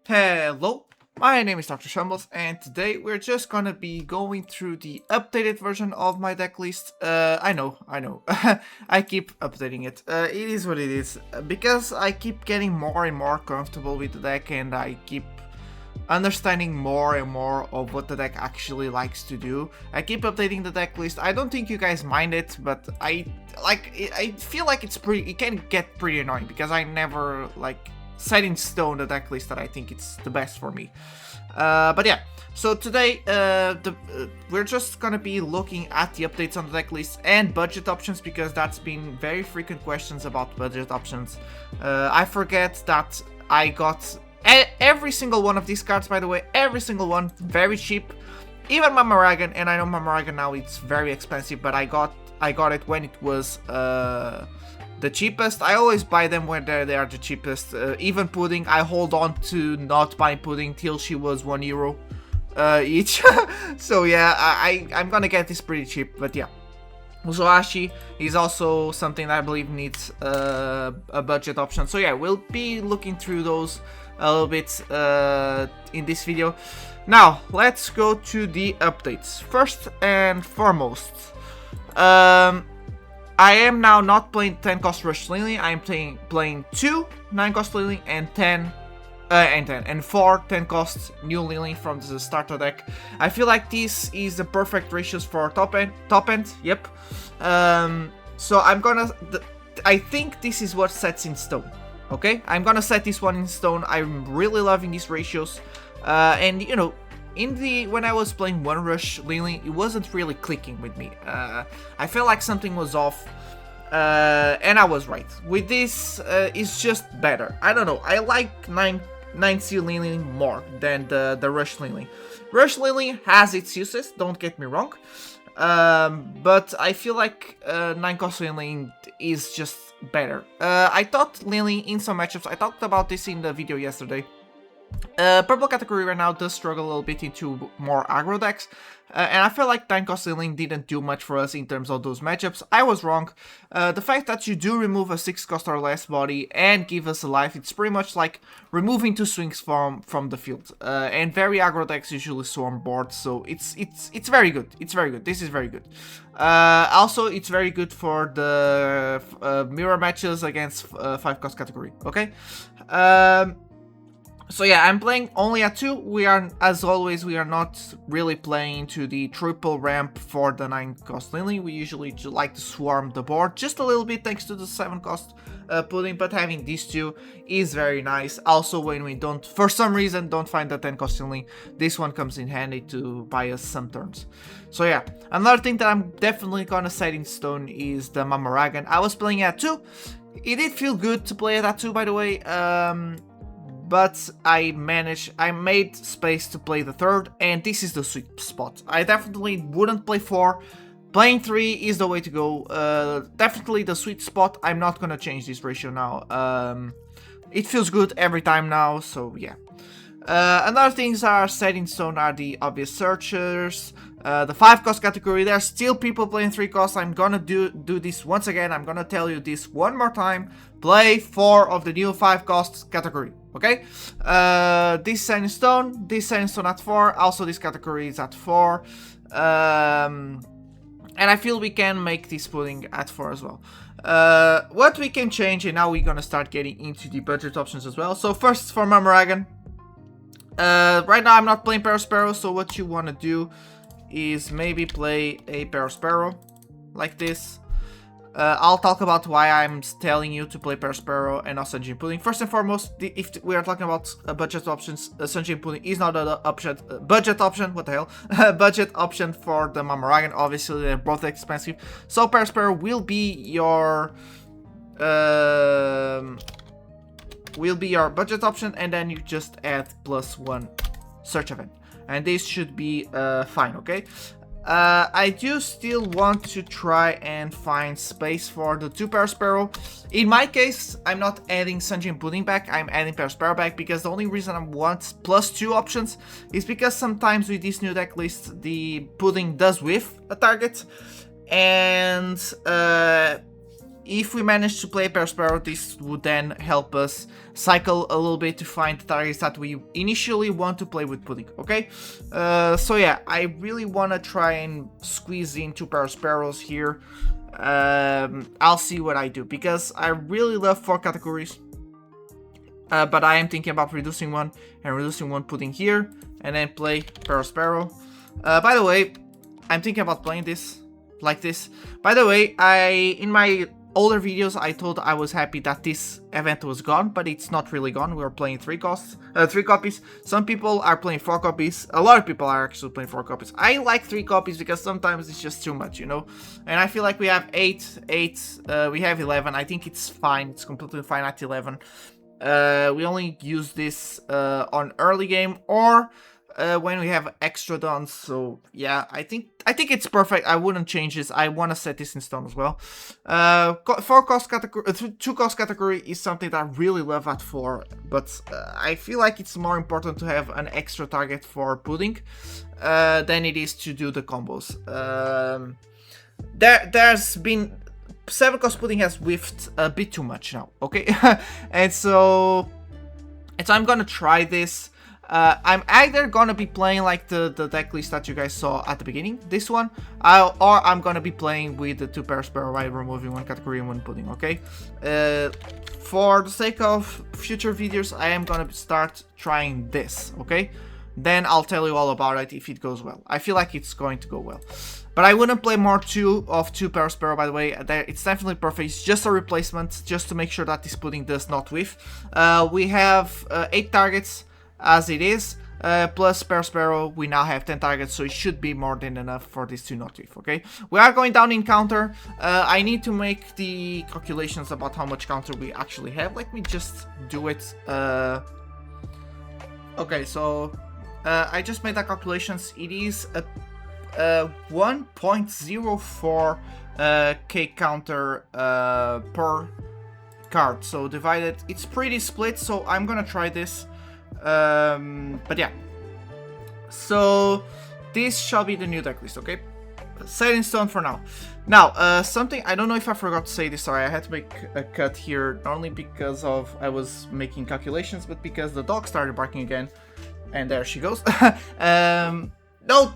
Hello, my name is Dr. Shambles, and today we're just gonna be going through the updated version of my deck list. I know. I keep updating it. It is what it is, because I keep getting more and more comfortable with the deck, and I keep understanding more and more of what the deck actually likes to do. I keep updating the deck list. I don't think you guys mind it, but I feel like it can get pretty annoying because I never set in stone the deck list that I think it's the best for me. But yeah, so today we're just gonna be looking at the updates on the deck list and budget options, because that's been very frequent questions about budget options. I forget that I got every single one of these cards, by the way, every single one, very cheap. Even Mamaragan, and I know Mamaragan now it's very expensive, but I got it when it was the cheapest. I always buy them when they are the cheapest. Even Pudding, I hold on to not buying Pudding till she was €1 each. So yeah, I'm gonna get this pretty cheap, but yeah. Uzoashi is also something that I believe needs a budget option. So yeah, we'll be looking through those a little bit in this video. Now, let's go to the updates. First and foremost, I am now not playing 10 cost Rush Lily. I'm playing 2 9 cost Lily and 4 10 cost new Lily from the starter deck. I feel like this is the perfect ratios for top end. Yep. So I'm gonna. I think this is what sets in stone. Okay, I'm gonna set this one in stone. I'm really loving these ratios, and you know, when I was playing one Rush Lily, it wasn't really clicking with me. I felt like something was off, and I was right. With this, it's just better. I don't know. I like 9C Lily more than the Rush Lily. Rush Lily has its uses. Don't get me wrong, but I feel like 9 cost Lily is just better. I thought Lily in some matchups. I talked about this in the video yesterday. Purple Katakuri right now does struggle a little bit into more aggro decks, and I feel like 9 cost Lily didn't do much for us in terms of those matchups. I was wrong. The fact that you do remove a 6 cost or less body and give us a life, it's pretty much like removing 2 swings from the field. And very aggro decks usually swarm boards, so it's very good. It's very good. This is very good. Also, it's very good for the mirror matches against 5 cost category. Okay. So yeah, I'm playing only at 2. We are, as always, we are not really playing to the triple ramp for the 9 cost Lily. We usually like to swarm the board just a little bit thanks to the 7 cost Pudding, but having these 2 is very nice. Also, when we don't, for some reason, don't find the 10 cost Lily, this one comes in handy to buy us some turns. So yeah, another thing that I'm definitely gonna set in stone is the Mamaragan. I was playing at 2. It did feel good to play it at 2, by the way. But I made space to play the 3rd, and this is the sweet spot. I definitely wouldn't play 4. Playing 3 is the way to go. Definitely the sweet spot. I'm not gonna change this ratio now. It feels good every time now, so yeah. Another things that are set in stone are the obvious searchers. The 5 cost category, there are still people playing 3 costs. I'm gonna do this once again. I'm gonna tell you this one more time. Play 4 of the new 5 cost category. Okay, this set in stone, at 4, also this category is at 4, and I feel we can make this Pudding at 4 as well. What we can change, and now we're gonna start getting into the budget options as well. So first for Mamaragan, right now I'm not playing Parasparrow, so what you wanna do is maybe play a Parasparrow like this. I'll talk about why I'm telling you to play Parasparrow and not Sunshine Pudding. First and foremost, if we are talking about budget options, Sunshine Pudding is not an option. Budget option, what the hell? Budget option for the Mamaragan. Obviously, they're both expensive. So Parasparrow will be your budget option, and then you just add +1 search event, and this should be fine. Okay. I do still want to try and find space for the 2 Parasparrow. In my case, I'm not adding Sunshine Pudding back, I'm adding Parasparrow back, because the only reason I want +2 options is because sometimes with this new deck list, the Pudding does whiff a target, and if we manage to play Perspero, this would then help us cycle a little bit to find the targets that we initially want to play with Pudding, okay? So yeah, I really want to try and squeeze in 2 Persperos here. I'll see what I do, because I really love 4 Katakuris. But I am thinking about reducing one and reducing one, putting here, and then play Perspero. By the way, I'm thinking about playing this like this. By the way, in my older videos I told I was happy that this event was gone, but it's not really gone. We're playing 3 copies. Some people are playing 4 copies. A lot of people are actually playing 4 copies. I like 3 copies because sometimes it's just too much, you know. And I feel like we have 8. We have 11. I think it's fine. It's completely fine at 11. We only use this on early game or when we have extra dons. So yeah, I think it's perfect. I wouldn't change this. I want to set this in stone as well. 4 cost category, 2 cost category is something that I really love at 4, but I feel like it's more important to have an extra target for Pudding than it is to do the combos. There's been 7 cost Pudding has whiffed a bit too much now, okay? and so I'm gonna try this. I'm either gonna be playing like the deck list that you guys saw at the beginning, this one, or I'm gonna be playing with the 2 Perspero while removing 1 Katakuri and 1 Pudding, okay? For the sake of future videos, I am gonna start trying this, okay? Then I'll tell you all about it if it goes well. I feel like it's going to go well. But I wouldn't play more 2 Perspero, by the way. It's definitely perfect. It's just a replacement, just to make sure that this Pudding does not whiff. We have 8 targets as it is, plus Perspero. We now have 10 targets, so it should be more than enough for this to not whiff, okay? We are going down in counter. I need to make the calculations about how much counter we actually have. Let me just do it. Okay, so I just made the calculations. It is a 1.04 K counter per card, so divided, it's pretty split, so I'm gonna try this. But yeah, so this shall be the new deck list, okay? Set in stone for now. Now, something, I don't know if I forgot to say this, sorry, I had to make a cut here, not only because of I was making calculations, but because the dog started barking again, and there she goes. No!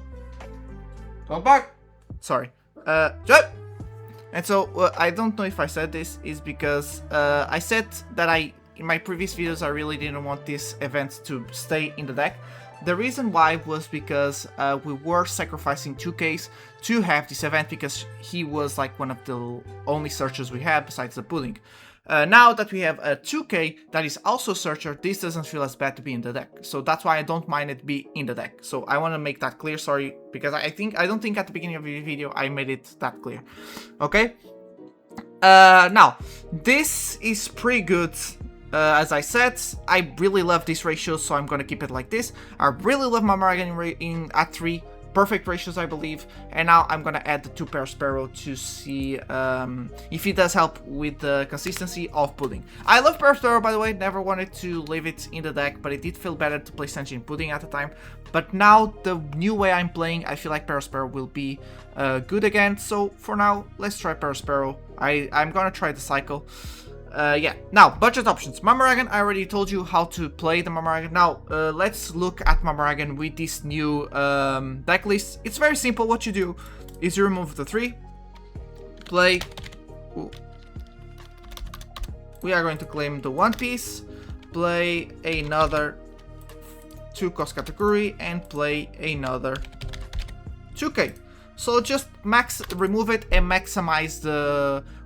Go back! Sorry. And so, I don't know if I said this, is because I said that in my previous videos, I really didn't want this event to stay in the deck. The reason why was because we were sacrificing 2Ks to have this event, because he was like one of the only searchers we had besides the Pudding. Now that we have a 2K that is also searcher, this doesn't feel as bad to be in the deck. So that's why I don't mind it be in the deck. So I want to make that clear, sorry, because I don't think at the beginning of the video I made it that clear. Okay? Now, this is pretty good. As I said, I really love this ratio, so I'm gonna keep it like this. I really love Mammaragan at 3. Perfect ratios, I believe. And now I'm gonna add the 2 Perspero to see if it does help with the consistency of Pudding. I love Perspero, by the way, never wanted to leave it in the deck, but it did feel better to play Senjin Pudding at the time. But now, the new way I'm playing, I feel like Perspero will be good again. So for now, let's try Perspero. I'm gonna try the cycle. Yeah, now, budget options. Mammaragan, I already told you how to play the Mammaragan. Now, let's look at Mammaragan with this new deck list. It's very simple. What you do is you remove the 3, play. Ooh. We are going to claim the 1 piece, play another 2 cost Katakuri, and play another 2K. So just remove it and maximize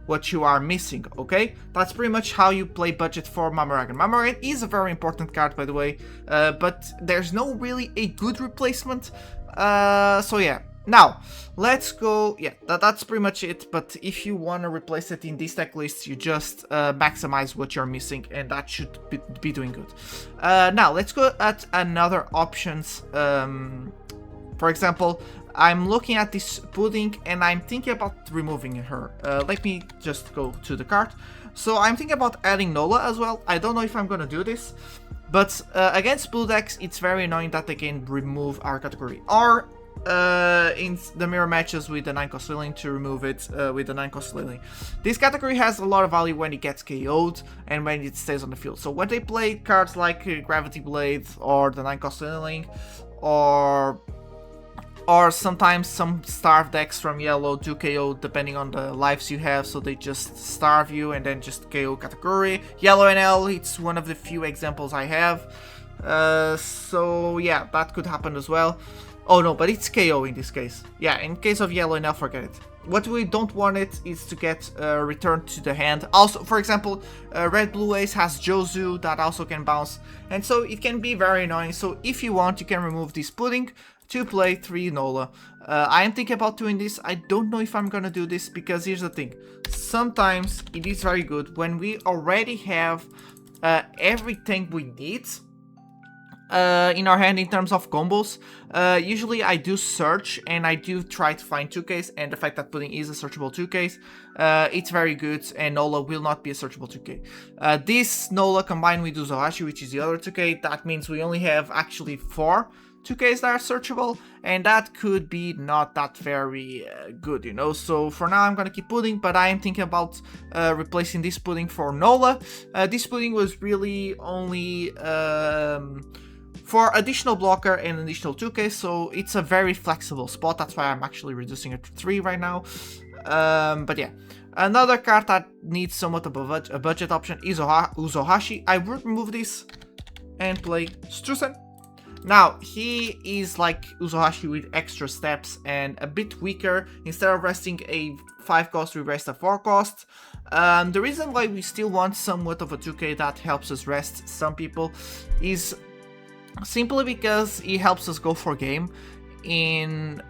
what you are missing, okay? That's pretty much how you play budget for Mammaragan. Mammaragan is a very important card, by the way, but there's no really a good replacement. So yeah, now let's go. Yeah, that's pretty much it. But if you want to replace it in this deck list, you just maximize what you're missing, and that should be doing good. Now let's go at another options. For example, I'm looking at this Pudding and I'm thinking about removing her. Let me just go to the card. So I'm thinking about adding Nola as well. I don't know if I'm gonna do this, but against blue decks, it's very annoying that they can remove our Katakuri. Or in the mirror matches with the 9-cost Lily to remove it with the 9-cost Lily. This Katakuri has a lot of value when it gets KO'd and when it stays on the field. So when they play cards like Gravity Blade or the 9-cost Lily, or sometimes some starve decks from yellow do KO depending on the lives you have, so they just starve you and then just KO Katakuri. Yellow NL, it's one of the few examples I have. So yeah, that could happen as well. Oh no, but it's KO in this case. Yeah, in case of yellow NL, forget it. What we don't want it is to get returned to the hand. Also, for example, Red Blue Ace has Jozu that also can bounce, and so it can be very annoying. So if you want, you can remove this pudding to play 3 Nola. I am thinking about doing this. I don't know if I'm gonna do this because here's the thing. Sometimes it is very good when we already have everything we need in our hand in terms of combos. Usually I do search and I do try to find 2Ks, and the fact that pudding is a searchable 2Ks, it's very good, and Nola will not be a searchable 2K. This Nola combined with Uzohashi, which is the other 2K, that means we only have actually 4 2Ks that are searchable, and that could be not that very good, you know. So for now I'm gonna keep pudding, but I am thinking about replacing this pudding for Nola. This pudding was really only for additional blocker and additional 2K, so it's a very flexible spot. That's why I'm actually reducing it to 3 right now. But yeah, another card that needs somewhat of a budget option is Uzohashi. I would remove this and play Strusen. Now, he is like Uzohashi with extra steps and a bit weaker. Instead of resting a 5-cost, we rest a 4-cost. The reason why we still want somewhat of a 2K that helps us rest some people is simply because he helps us go for game in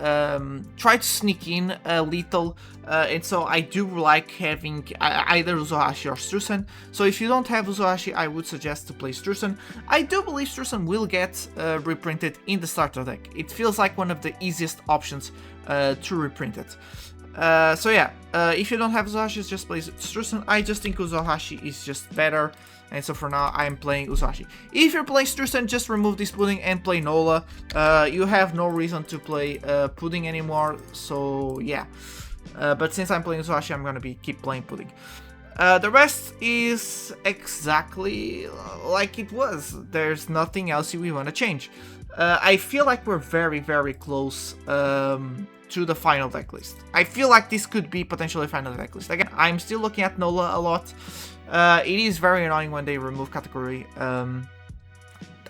try to sneak in a lethal, and so I do like having either Uzohashi or Strusen. So if you don't have Uzohashi, I would suggest to play Strusen. I do believe Strusen will get reprinted in the starter deck. It feels like one of the easiest options to reprint it. So yeah, if you don't have Uzohashi, just play Strusen. I just think Uzohashi is just better, and so for now I'm playing Uzohashi. If you're playing Strusen, just remove this pudding and play Nola. You have no reason to play pudding anymore, so yeah. But since I'm playing Uzohashi, I'm gonna keep playing pudding. The rest is exactly like it was. There's nothing else we want to change. I feel like we're very, very close to the final deck list. I feel like this could be potentially final deck list. Again, I'm still looking at Nola a lot. It is very annoying when they remove Katakuri.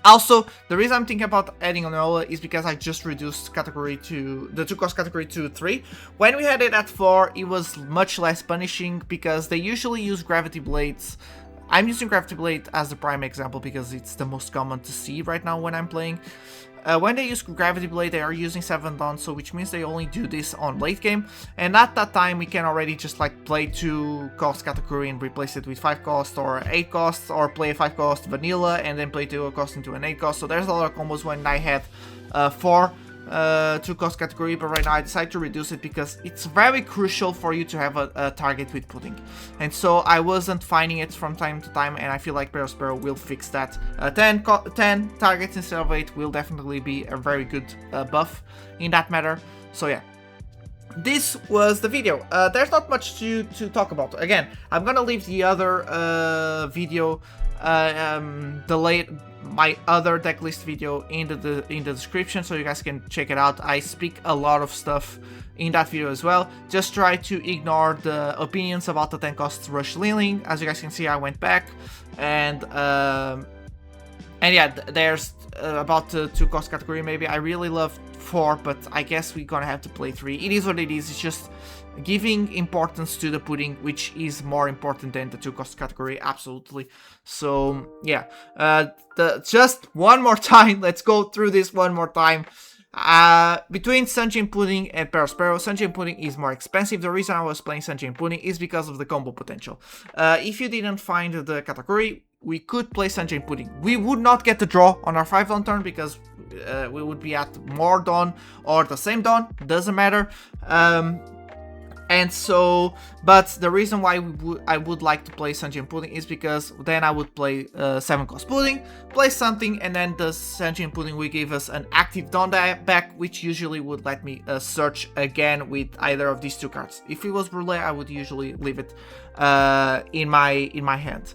Also, the reason I'm thinking about adding on Nola is because I just reduced Katakuri to the 2-cost Katakuri to 3. When we had it at 4, it was much less punishing because they usually use Gravity Blades. I'm using Gravity Blade as the prime example because it's the most common to see right now when I'm playing. When they use Gravity Blade, they are using 7 Dawn, so which means they only do this on late game. And at that time, we can already just like play 2-cost Katakuri and replace it with 5-cost or 8-cost, or play a 5-cost vanilla and then play 2-cost into an 8-cost. So there's a lot of combos when I had 4 2-cost Katakuri, but right now I decided to reduce it because it's very crucial for you to have a target with pudding. And so I wasn't finding it from time to time, and I feel like Perospero will fix that. 10 targets instead of 8 will definitely be a very good buff in that matter. So yeah. This was the video. There's not much to talk about. Again, I'm gonna leave the other video, my other deck list video in the description, so you guys can check it out. I speak a lot of stuff in that video as well. Just try to ignore the opinions about the 10-cost Rush Liling. As you guys can see, I went back and yeah, there's about the 2-cost Katakuri. Maybe I really love 4, but I guess we're gonna have to play 3. It is what it is. It's just giving importance to the pudding, which is more important than the 2-cost Katakuri, absolutely. So yeah, just one more time, let's go through this one more time. Between Sunshine Pudding and Perospero, Sunshine Pudding is more expensive. The reason I was playing Sunshine Pudding is because of the combo potential. If you didn't find the Katakuri, we could play Sunshine Pudding. We would not get the draw on our 5 Dawn turn because we would be at more Dawn or the same Dawn, doesn't matter. And so, but the reason why I would like to play Sanjin Pudding is because then I would play 7-cost Pudding, play something, and then the Sanjin Pudding will give us an active Dawn back, which usually would let me search again with either of these two cards. If it was Brûlé, I would usually leave it in my hand.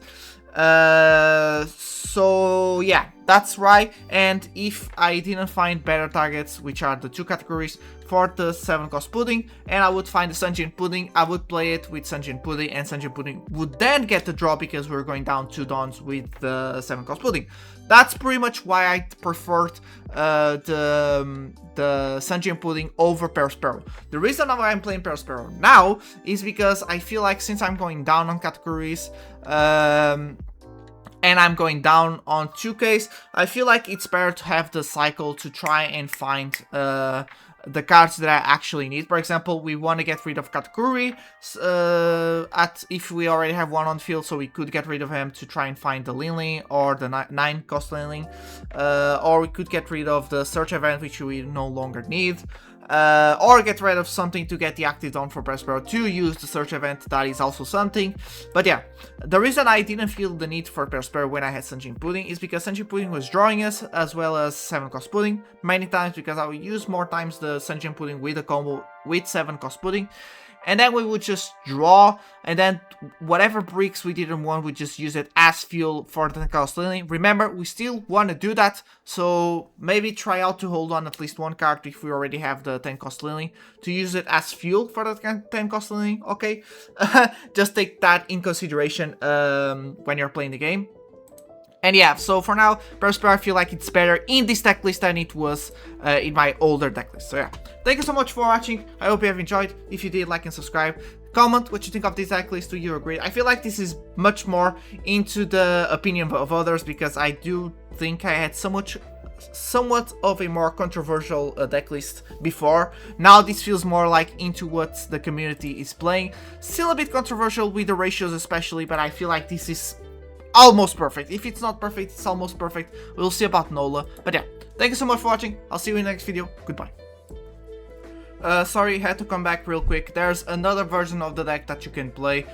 So yeah, that's right. And if I didn't find better targets, which are the two categories for the 7-cost Pudding, and I would find the Sanjin Pudding, I would play it with Sanjin Pudding, and Sanjin Pudding would then get the draw because we're going down 2 Dawns with the 7-cost Pudding. That's pretty much why I preferred the Sanjin Pudding over Perospero. The reason why I'm playing Perospero now is because I feel like since I'm going down on categories, and I'm going down on 2Ks, I feel like it's better to have the cycle to try and find the cards that I actually need. For example, we want to get rid of Katakuri if we already have one on field, so we could get rid of him to try and find the Linling or the 9-cost Linling, or we could get rid of the search event, which we no longer need. Or get rid of something to get the active Dawn for Perospero to use the search event, that is also something. But yeah, the reason I didn't feel the need for Perospero when I had Sanjin Pudding is because Sanjin Pudding was drawing us, as well as 7-cost Pudding, many times, because I would use more times the Sanjin Pudding with a combo with 7-cost Pudding. And then we would just draw, and then whatever bricks we didn't want, we just use it as fuel for the 10-cost Linling. Remember, we still want to do that, so maybe try out to hold on at least one card if we already have the 10-cost Linling, to use it as fuel for the 10-cost Linling, okay? Just take that in consideration when you're playing the game. And yeah, so for now, Perospero, I feel like it's better in this deck list than it was in my older deck list. So yeah, thank you so much for watching. I hope you have enjoyed. If you did, like and subscribe. Comment what you think of this deck list. Do you agree? I feel like this is much more into the opinion of others, because I do think I had somewhat of a more controversial deck list before. Now this feels more like into what the community is playing. Still a bit controversial with the ratios especially, but I feel like this is almost perfect. If it's not perfect, it's almost perfect. We'll see about Nola. But yeah, thank you so much for watching. I'll see you in the next video. Goodbye. Sorry, had to come back real quick. There's another version of the deck that you can play.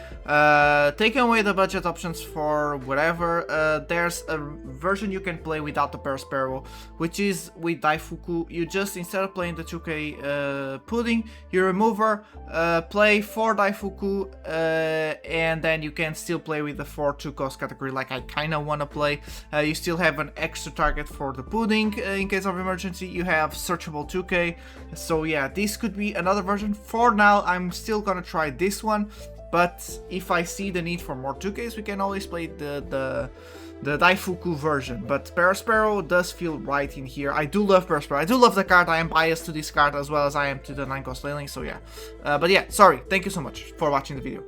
Taking away the budget options for whatever, there's a version you can play without the Perospero, which is with Daifuku. You just, instead of playing the 2K Pudding, you remove her, play 4 Daifuku, and then you can still play with the 4 2-cost category like I kinda wanna play. You still have an extra target for the Pudding in case of emergency. You have searchable 2K, so yeah, this could be another version. For now, I'm still gonna try this one, but if I see the need for more 2Ks, we can always play the Daifuku version. But Perospero does feel right in here. I do love Perospero. I do love the card. I am biased to this card as well as I am to the 9-cost Linling, so yeah. But yeah, sorry. Thank you so much for watching the video.